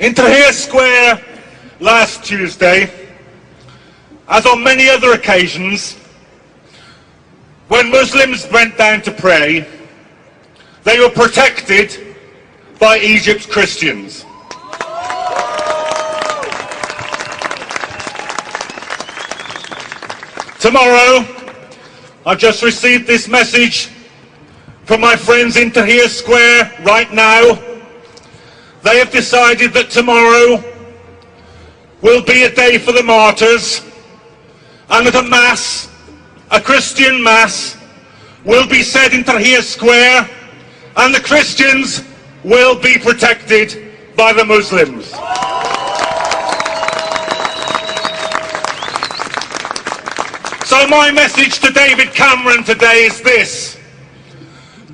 In Tahrir Square last Tuesday, as on many other occasions, when Muslims went down to pray, they were protected by Egypt's Christians. Tomorrow, I've just received this message from my friends in Tahrir Square right now. They have decided that tomorrow will be a day for the martyrs, and that a mass, a Christian mass, will be said in Tahrir Square, and the Christians will be protected by the Muslims. So my message to David Cameron today is this: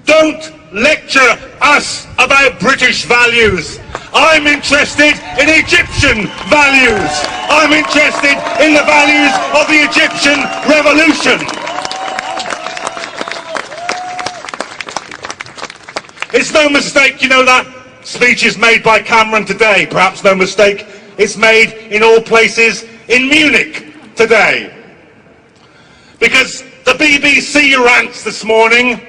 don't lecture us about British values. I'm interested in Egyptian values. I'm interested in the values of the Egyptian revolution. It's no mistake, you know, that speech is made by Cameron today. Perhaps no mistake, it's made in all places in Munich today. Because the BBC rants this morning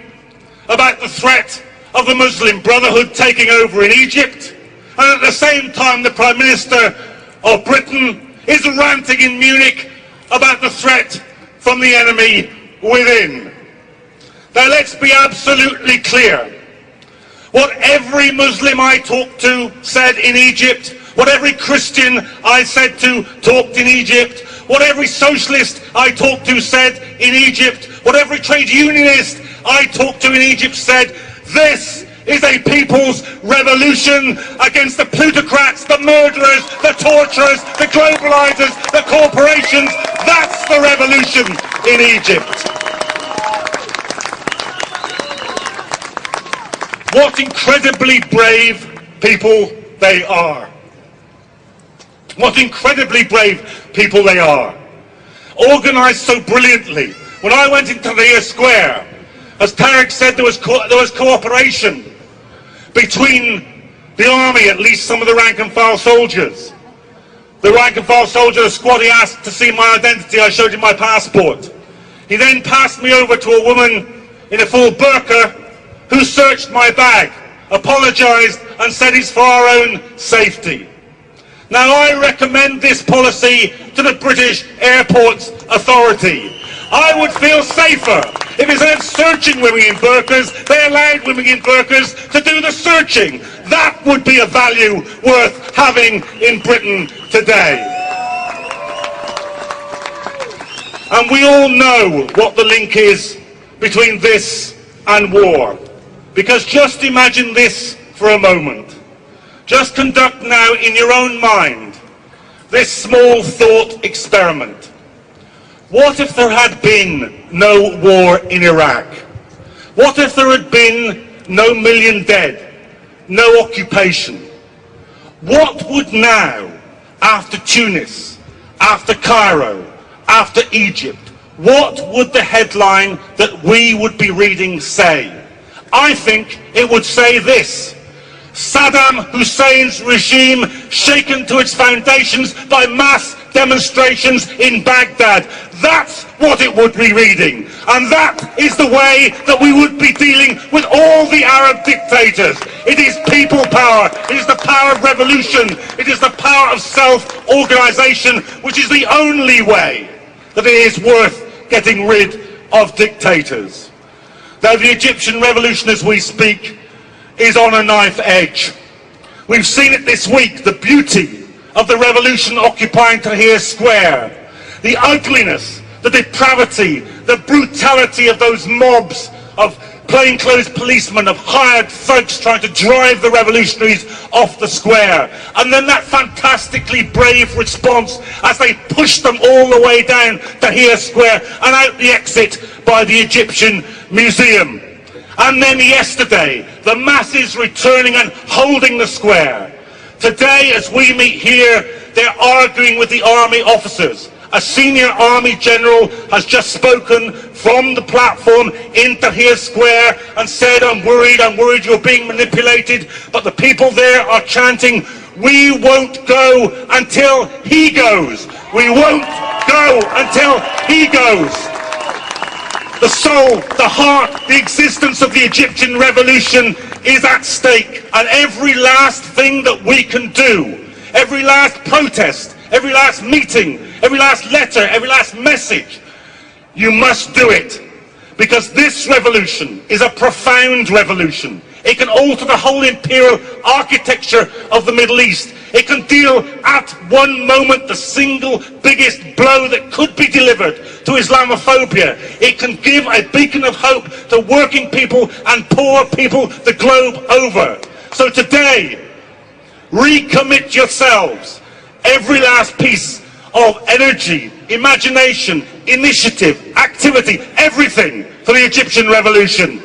about the threat of the Muslim Brotherhood taking over in Egypt, and at the same time the Prime Minister of Britain is ranting in Munich about the threat from the enemy within. Now let's be absolutely clear. What every Muslim I talked to said in Egypt, what every Christian I said to talked in Egypt, what every socialist I talked to said in Egypt, what every trade unionist I talked to in Egypt said, this is a people's revolution against the plutocrats, the murderers, the torturers, the globalizers, the corporations. That's the revolution in Egypt. What incredibly brave people they are. What incredibly brave people they are. Organised so brilliantly. When I went into Tahrir Square, as Tarek said, there was cooperation between the army, at least some of the rank and file soldiers. The rank and file soldier, the squad, he asked to see my identity. I showed him my passport. He then passed me over to a woman in a full burqa who searched my bag, apologised and said it's for our own safety. Now I recommend this policy to the British Airports Authority. I would feel safer if instead of searching women in burqas, they allowed women in burqas to do the searching. That would be a value worth having in Britain today. And we all know what the link is between this and war. Because just imagine this for a moment. Just conduct now in your own mind this small thought experiment. What if there had been no war in Iraq? What if there had been no million dead, no occupation? What would now, after Tunis, after Cairo, after Egypt, what would the headline that we would be reading say? I think it would say this: Saddam Hussein's regime shaken to its foundations by mass demonstrations in Baghdad. That's what it would be reading. And that is the way that we would be dealing with all the Arab dictators. It is people power. It is the power of revolution. It is the power of self-organisation, which is the only way that it is worth getting rid of dictators. Now, the Egyptian revolution, as we speak, is on a knife edge. We've seen it this week, the beauty of the revolution occupying Tahrir Square, the ugliness, the depravity, the brutality of those mobs of plainclothes policemen, of hired thugs trying to drive the revolutionaries off the square. And then that fantastically brave response as they pushed them all the way down Tahrir Square and out the exit by the Egyptian Museum. And then yesterday, the masses returning and holding the square. Today, as we meet here, they're arguing with the army officers. A senior army general has just spoken from the platform in Tahrir Square and said, I'm worried you're being manipulated. But the people there are chanting, We won't go until he goes. We won't go until he goes. The soul, the heart, the existence of the Egyptian revolution is at stake. And every last thing that we can do, every last protest, every last meeting, every last letter, every last message, you must do it. Because this revolution is a profound revolution. It can alter the whole imperial architecture of the Middle East. It can deal at one moment the single biggest blow that could be delivered to Islamophobia. It can give a beacon of hope to working people and poor people the globe over. So today, recommit yourselves. Every last piece of energy, imagination, initiative, activity, everything for the Egyptian revolution.